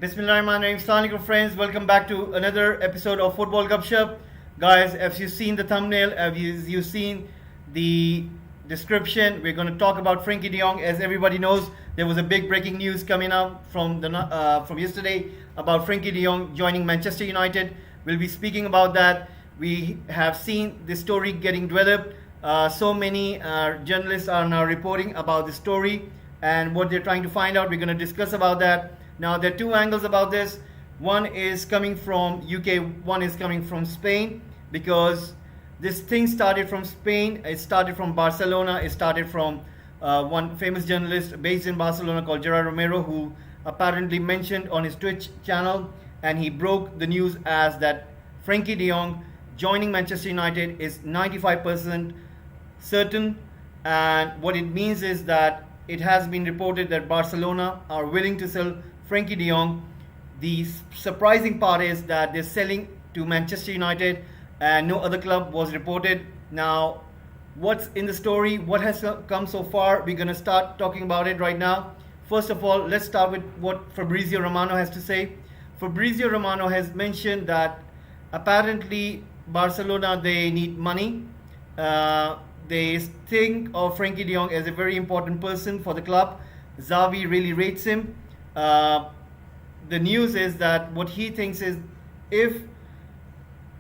Bismillahirrahmanirrahim. Assalamu alaikum friends. Welcome back to another episode of Football Gupshup. Guys, as you've seen the thumbnail, as you've seen the description, we're going to talk about Frenkie De Jong. As everybody knows, there was a big breaking news coming out from yesterday about Frenkie De Jong joining Manchester United. We'll be speaking about that. We have seen the story getting developed. So many journalists are now reporting about the story and what they're trying to find out. We're going to discuss about that. Now, there are two angles about this. One is coming from UK, one is coming from Spain, because this thing started from Spain. It started from Barcelona. It started from one famous journalist based in Barcelona called Gerard Romero, who apparently mentioned on his Twitch channel, and he broke the news as that Frenkie De Jong joining Manchester United is 95% certain. And what it means is that it has been reported that Barcelona are willing to sell Frenkie De Jong. The surprising part is that they're selling to Manchester United and no other club was reported. Now, what's in the story? What has come so far? We're going to start talking about it right now. First of all, let's start with what Fabrizio Romano has to say. Fabrizio Romano has mentioned that apparently Barcelona, they need money. They think of Frenkie De Jong as a very important person for the club. Xavi really rates him. The news is that what he thinks is, if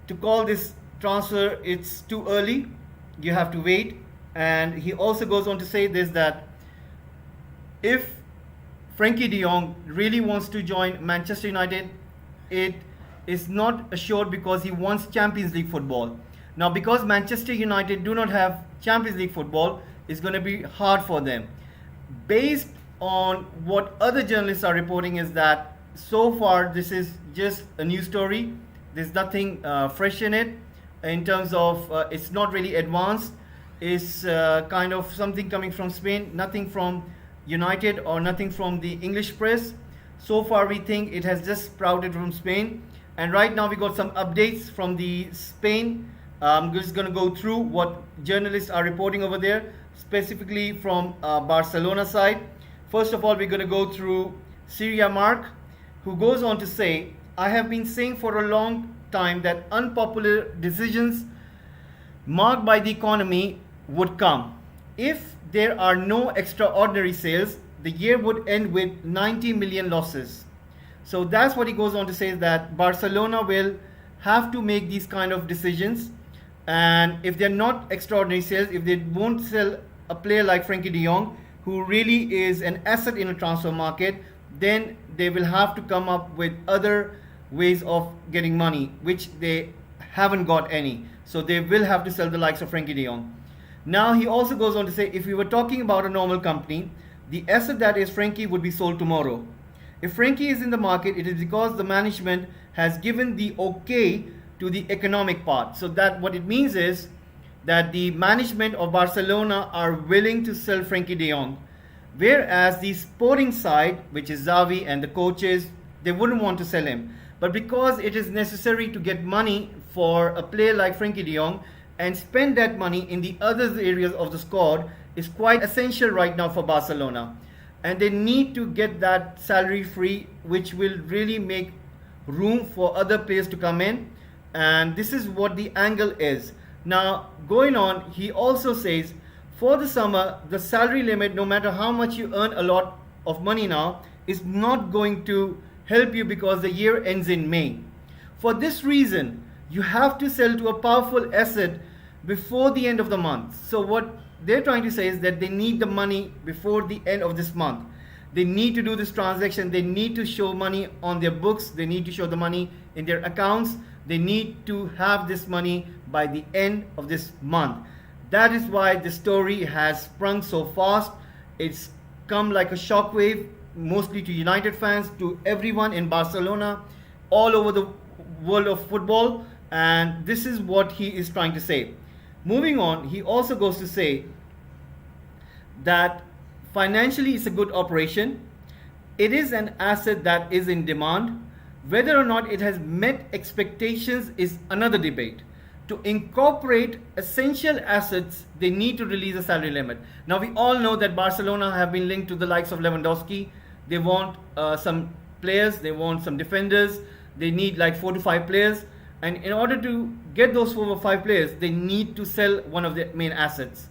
to call this transfer, it's too early, you have to wait. And he also goes on to say this, that if Frenkie De Jong really wants to join Manchester United, it is not assured because he wants Champions League football. Now, because Manchester United do not have Champions League football, it's going to be hard for them. Based on what other journalists are reporting is that so far this is just a news story. There's nothing fresh in it in terms of it's not really advanced. It's kind of something coming from Spain, nothing from United or nothing from the English press. So far we think it has just sprouted from Spain. And right now we got some updates from the Spain. I'm just going to go through what journalists are reporting over there, specifically from Barcelona side. First of all, we're going to go through Syria Mark, who goes on to say, I have been saying for a long time that unpopular decisions marked by the economy would come. If there are no extraordinary sales, the year would end with 90 million losses. So that's what he goes on to say, that Barcelona will have to make these kind of decisions. And if they're not extraordinary sales, if they won't sell a player like Frenkie De Jong, who really is an asset in a transfer market, then they will have to come up with other ways of getting money, which they haven't got any. So they will have to sell the likes of Frenkie De Jong. Now he also goes on to say, if we were talking about a normal company, the asset that is Frenkie would be sold tomorrow. If Frenkie is in the market, it is because the management has given the okay to the economic part. So that what it means is that the management of Barcelona are willing to sell Frenkie De Jong, whereas the sporting side, which is Xavi and the coaches, they wouldn't want to sell him. But because it is necessary to get money for a player like Frenkie De Jong and spend that money in the other areas of the squad is quite essential right now for Barcelona. And they need to get that salary free, which will really make room for other players to come in. And this is what the angle is. Now, going on, he also says, for the summer, the salary limit, no matter how much you earn a lot of money now, is not going to help you because the year ends in May. For this reason, you have to sell to a powerful asset before the end of the month. So what they're trying to say is that they need the money before the end of this month. They need to do this transaction. They need to show money on their books. They need to show the money in their accounts. They need to have this money by the end of this month. That is why the story has sprung so fast. It's come like a shockwave, mostly to United fans, to everyone in Barcelona, all over the world of football. And this is what he is trying to say. Moving on, he also goes to say that financially it's a good operation. It is an asset that is in demand. Whether or not it has met expectations is another debate. To incorporate essential assets, they need to release a salary limit. Now, we all know that Barcelona have been linked to the likes of Lewandowski. They want some players, they want some defenders, they need like 4 to 5 players, and in order to get those 4 or 5 players, they need to sell one of their main assets.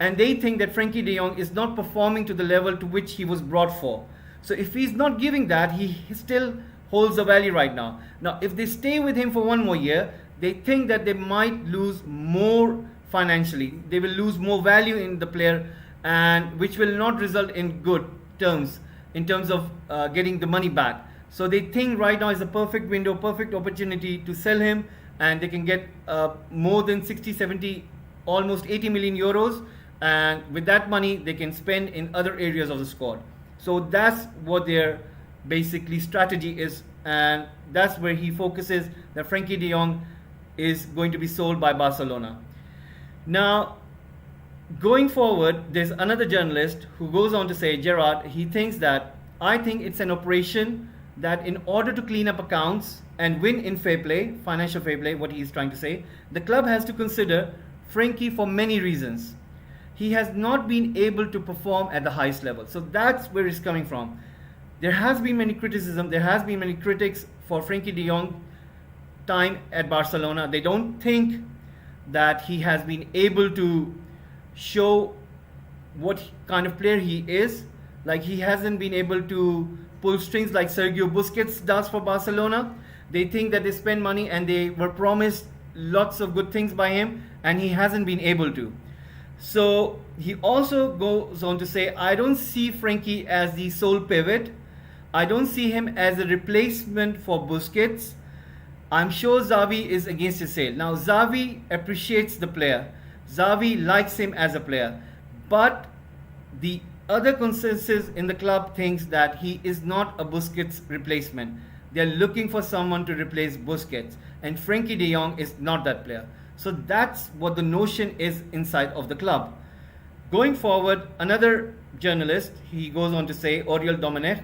And they think that Frenkie De Jong is not performing to the level to which he was brought for. So if he's not giving that, he still holds a value right now. Now, if they stay with him for 1 more year, they think that they might lose more financially. They will lose more value in the player, and which will not result in good terms in terms of getting the money back. So they think right now is a perfect window, perfect opportunity to sell him, and they can get more than 60, 70, almost 80 million euros. And with that money, they can spend in other areas of the squad. So that's what their basically strategy is, and that's where he focuses, that Frenkie De Jong is going to be sold by Barcelona. Now, going forward, there's another journalist who goes on to say, Gerard, he thinks that, I think it's an operation that in order to clean up accounts and win in fair play, financial fair play, what he's trying to say, the club has to consider Frenkie for many reasons. He has not been able to perform at the highest level. So that's where it's coming from. There has been many criticism, there has been many critics for Frenkie De Jong time at Barcelona. They don't think that he has been able to show what kind of player he is. Like, he hasn't been able to pull strings like Sergio Busquets does for Barcelona. They think that they spend money and they were promised lots of good things by him, and he hasn't been able to. So he also goes on to say, I don't see Frenkie as the sole pivot. I don't see him as a replacement for Busquets. I'm sure Xavi is against his sale. Now, Xavi appreciates the player. Xavi likes him as a player. But the other consensus in the club thinks that he is not a Busquets replacement. They're looking for someone to replace Busquets. And Frenkie De Jong is not that player. So that's what the notion is inside of the club. Going forward, another journalist, he goes on to say, Oriol Dominic,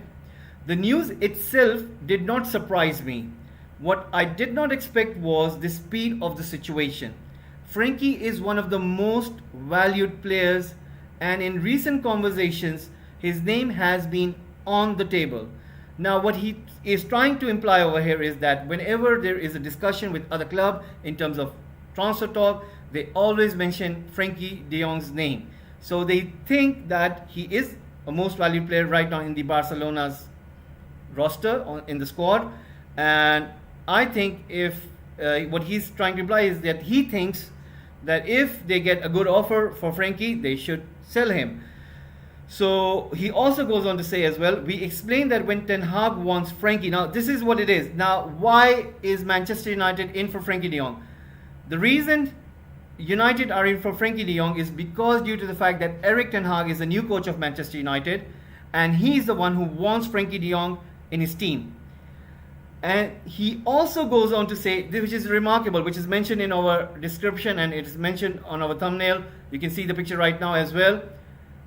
the news itself did not surprise me. What I did not expect was the speed of the situation. Frenkie is one of the most valued players, and in recent conversations, his name has been on the table. Now, what he is trying to imply over here is that whenever there is a discussion with other club in terms of transfer talk, they always mention Frenkie De Jong's name. So they think that he is a most valued player right now in the Barcelona's roster, in the squad. And I think if what he's trying to imply is that he thinks that if they get a good offer for Frenkie, they should sell him. So he also goes on to say as well, we explained that when Ten Hag wants Frenkie, now this is what it is. Now, why is Manchester United in for Frenkie De Jong? The reason United are in for Frenkie De Jong is because due to the fact that Erik Ten Hag is the new coach of Manchester United, and he's the one who wants Frenkie De Jong in his team. And he also goes on to say, which is remarkable, which is mentioned in our description and it is mentioned on our thumbnail. You can see the picture right now as well.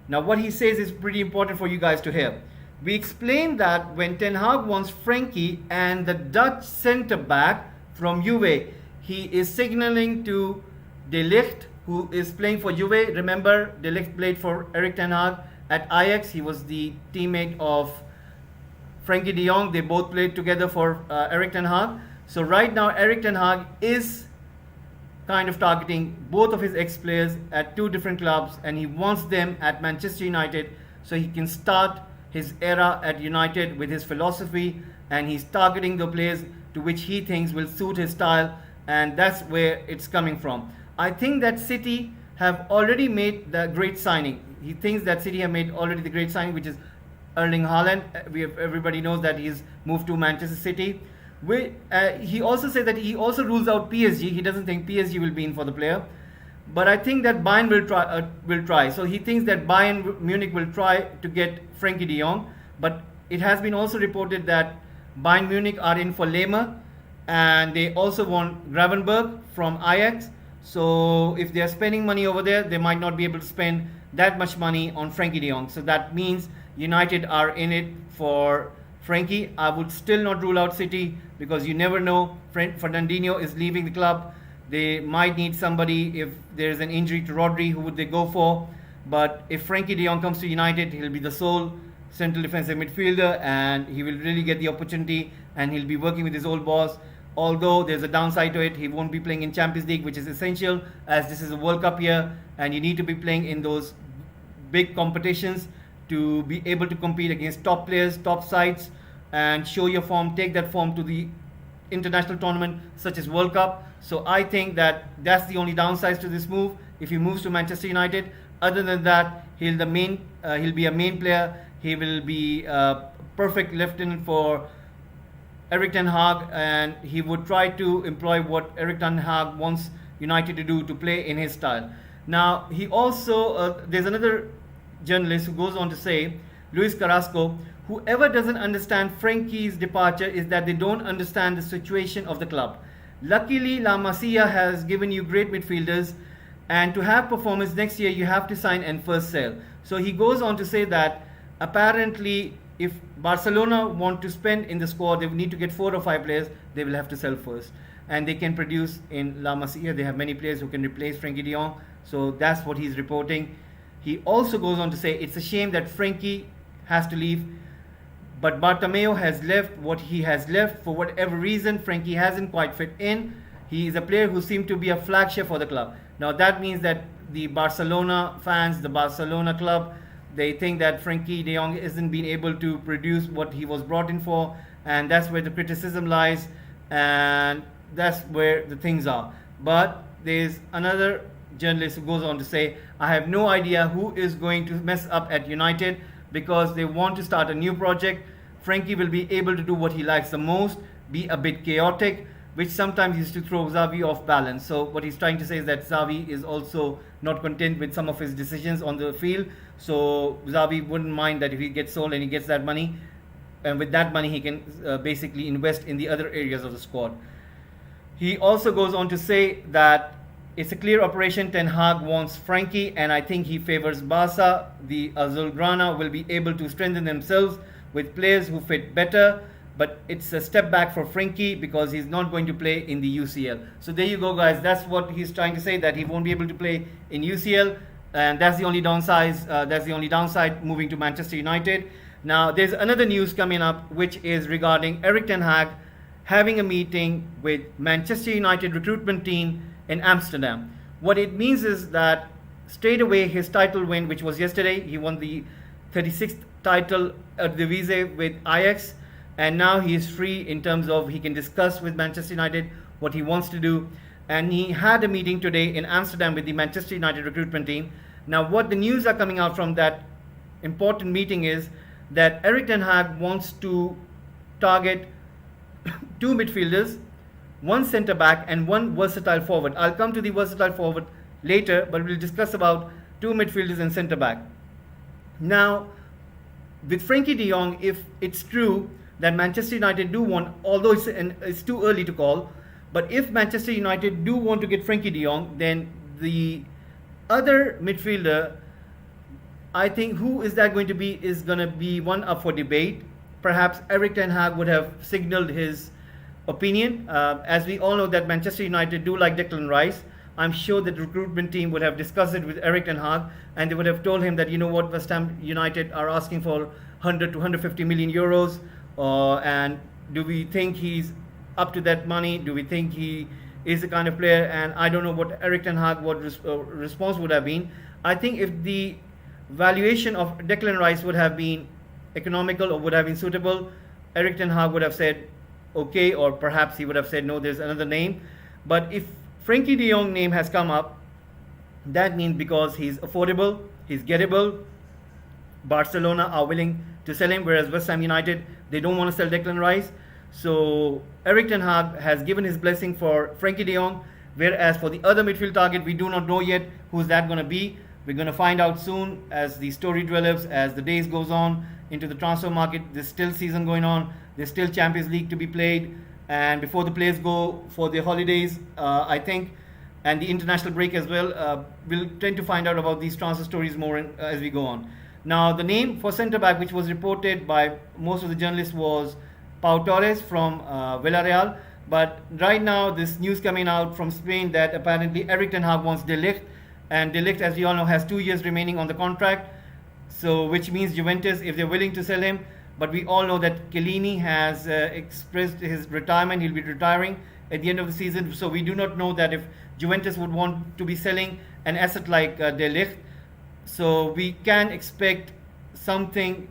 Now, what he says is pretty important for you guys to hear. We explained that when Ten Hag wants Frenkie and the Dutch centre-back from Juve, he is signaling to De Ligt, who is playing for Juve. Remember, De Ligt played for Erik Ten Hag at Ajax. He was the teammate of Frenkie De Jong. They both played together for Erik Ten Hag. So right now, Erik Ten Hag is kind of targeting both of his ex-players at two different clubs, and he wants them at Manchester United so he can start his era at United with his philosophy, and he's targeting the players to which he thinks will suit his style, and that's where it's coming from. I think that City have already made the great signing. He thinks that City have made already the great signing, which is Erling Haaland. Everybody knows that he's moved to Manchester City. He also said that he also rules out PSG. He doesn't think PSG will be in for the player. But I think that Bayern will try. So he thinks that Bayern Munich will try to get Frenkie De Jong. But it has been also reported that Bayern Munich are in for Lehmer. And they also want Gravenberg from Ajax. So if they are spending money over there, they might not be able to spend that much money on Frenkie De Jong. So that means United are in it for Frenkie. I would still not rule out City because you never know. Fernandinho is leaving the club. They might need somebody. If there's an injury to Rodri, who would they go for? But if Frenkie De Jong comes to United, he'll be the sole central defensive midfielder, and he will really get the opportunity, and he'll be working with his old boss. Although there's a downside to it, he won't be playing in Champions League, which is essential as this is a World Cup year, and you need to be playing in those big competitions to be able to compete against top players, top sides, and show your form, take that form to the international tournament such as World Cup. So I think that that's the only downside to this move. If he moves to Manchester United, other than that, he'll be a main player. He will be a perfect lieutenant for Erik Ten Hag, and he would try to employ what Erik Ten Hag wants United to do, to play in his style. Now, he also, there's another journalist who goes on to say, Luis Carrasco, whoever doesn't understand Frenkie's departure is that they don't understand the situation of the club. Luckily, La Masia has given you great midfielders, and to have performance next year, you have to sign and first sell. So he goes on to say that apparently, if Barcelona want to spend in the squad, they need to get 4 or 5 players, they will have to sell first. And they can produce in La Masia. They have many players who can replace Frenkie De Jong. So that's what he's reporting. He also goes on to say it's a shame that Frenkie has to leave, but Bartomeu has left what he has left for whatever reason. Frenkie hasn't quite fit in. He is a player who seemed to be a flagship for the club. Now that means that the Barcelona fans, the Barcelona club, they think that Frenkie De Jong isn't being able to produce what he was brought in for, and that's where the criticism lies, and that's where the things are. But there's another journalist who goes on to say, I have no idea who is going to mess up at United because they want to start a new project. Frenkie will be able to do what he likes the most, be a bit chaotic, which sometimes used to throw Xavi off balance. So what he's trying to say is that Xavi is also not content with some of his decisions on the field. So Xavi wouldn't mind that if he gets sold and he gets that money, and with that money he can basically invest in the other areas of the squad. He also goes on to say that it's a clear operation. Ten Hag wants Frenkie, and I think he favors Barca. The Azulgrana will be able to strengthen themselves with players who fit better, but it's a step back for Frenkie because he's not going to play in the UCL. So there you go, guys. That's what he's trying to say, that he won't be able to play in UCL, and that's the only downside. Moving to Manchester United. Now, there's another news coming up, which is regarding Erik Ten Hag having a meeting with Manchester United Recruitment Team in Amsterdam. What it means is that straight away his title win, which was yesterday, he won the 36th title at the Eredivisie with Ajax, and now he is free in terms of he can discuss with Manchester United what he wants to do. And he had a meeting today in Amsterdam with the Manchester United Recruitment Team. Now, what the news are coming out from that important meeting is that Erik Ten Hag wants to target 2 midfielders, 1 centre back, and 1 versatile forward. I'll come to the versatile forward later, but we'll discuss about 2 midfielders and centre back. Now, with Frenkie De Jong, if it's true that Manchester United do want, although it's too early to call, but if Manchester United do want to get Frenkie De Jong, then the other midfielder, I think, who is that going to be, is going to be one up for debate. Perhaps Erik Ten Hag would have signaled his opinion. As we all know that Manchester United do like Declan Rice. I'm sure that the recruitment team would have discussed it with Erik Ten Hag, and they would have told him that, you know what, West Ham United are asking for 100 to 150 million euros, and do we think he's up to that money? Do we think he is the kind of player? And I don't know what Erik Ten Hag response would have been. I think if the valuation of Declan Rice would have been economical or would have been suitable, Erik Ten Hag would have said okay, or perhaps he would have said no, there's another name. But if Frenkie De Jong name has come up, that means because he's affordable, he's gettable, Barcelona are willing to sell him, whereas West Ham United, they don't want to sell Declan Rice. So Erik Ten Hag has given his blessing for Frenkie De Jong, whereas for the other midfield target, we do not know yet who's that going to be. We're going to find out soon as the story develops, as the days goes on into the transfer market. There's still season going on. There's still Champions League to be played. And before the players go for the holidays, I think, and the international break as well, we'll tend to find out about these transfer stories more as we go on. Now, the name for centre-back, which was reported by most of the journalists, was Pau Torres from Villarreal. But right now, this news coming out from Spain that apparently Erik Ten Hag wants De Ligt. And De Ligt, as we all know, has 2 years remaining on the contract. So which means Juventus, if they're willing to sell him, but we all know that Chiellini has expressed his retirement. He'll be retiring at the end of the season. So we do not know that if Juventus would want to be selling an asset like De Ligt. So we can expect something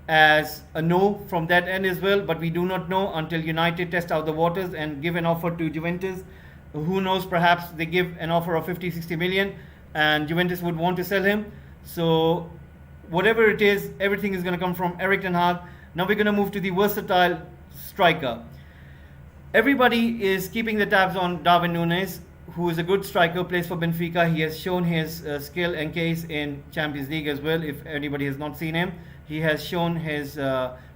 as a no from that end as well, but we do not know until United test out the waters and give an offer to Juventus. Who knows, perhaps they give an offer of 50-60 million and Juventus would want to sell him. So whatever it is, everything is going to come from Erik Ten Hag. Now we're going to move to the versatile striker. Everybody is keeping the tabs on Darwin Núñez, who is a good striker, plays for Benfica. He has shown his skill and case in Champions League as well. If anybody has not seen him, he has shown his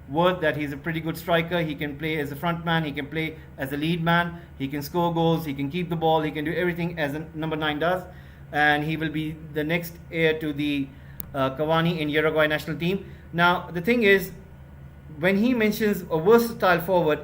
worth that he's a pretty good striker. He can play as a front man, he can play as a lead man, he can score goals, he can keep the ball, he can do everything as a number 9 does. And he will be the next heir to the Cavani in Uruguay national team. Now the thing is, when he mentions a versatile forward,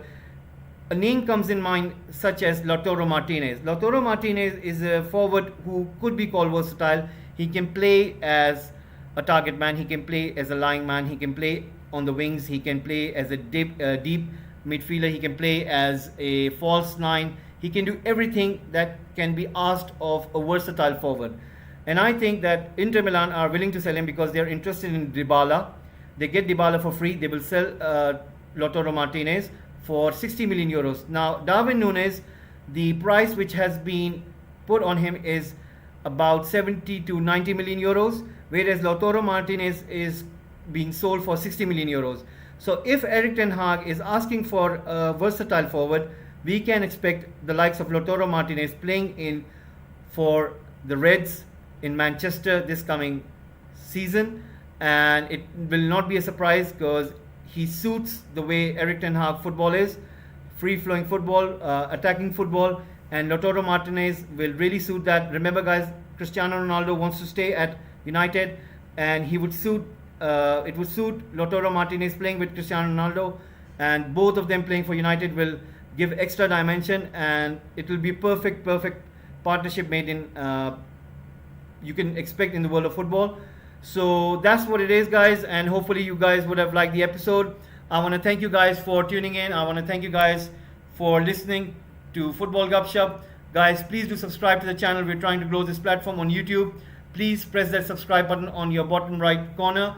a name comes in mind such as Lautaro Martinez. Lautaro Martinez is a forward who could be called versatile. He can play as a target man, he can play as a lying man, he can play on the wings, he can play as a deep midfielder, he can play as a false 9. He can do everything that can be asked of a versatile forward. And I think that Inter Milan are willing to sell him because they are interested in Dybala. They get Dybala for free. They will sell Lautaro Martinez for 60 million euros. Now, Darwin Núñez, the price which has been put on him is about 70 to 90 million euros, whereas Lautaro Martinez is being sold for 60 million euros. So if Erik Ten Hag is asking for a versatile forward, we can expect the likes of Lautaro Martinez playing in for the Reds in Manchester this coming season, and it will not be a surprise because he suits the way Erik Ten Hag football is, free-flowing football, attacking football, and Lautaro Martinez will really suit that. Remember guys, Cristiano Ronaldo wants to stay at United, and he would suit it would suit Lautaro Martinez playing with Cristiano Ronaldo, and both of them playing for United will give extra dimension, and it will be perfect partnership made in you can expect in the world of football. So that's what it is guys, and hopefully you guys would have liked the episode. I want to thank you guys for tuning in. I want to thank you guys for listening to Football Gupshup. Guys, please do subscribe to the channel. We're trying to grow this platform on YouTube. Please press that subscribe button on your bottom right corner.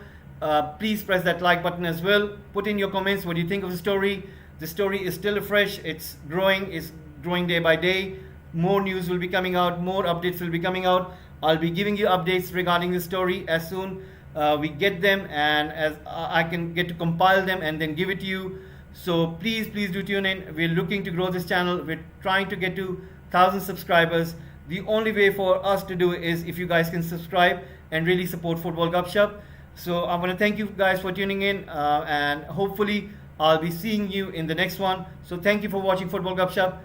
Please press that like button as well. Put in your comments what you think of the story. The story is still fresh. It's growing day by day. More news will be coming out. More updates will be coming out. I'll be giving you updates regarding the story as soon we get them, and as I can get to compile them and then give it to you. So please do tune in. We're looking to grow this channel. We're trying to get to 1,000 subscribers. The only way for us to do it is if you guys can subscribe and really support Football Gupshup. So I want to thank you guys for tuning in, and hopefully I'll be seeing you in the next one. So thank you for watching Football Gupshup.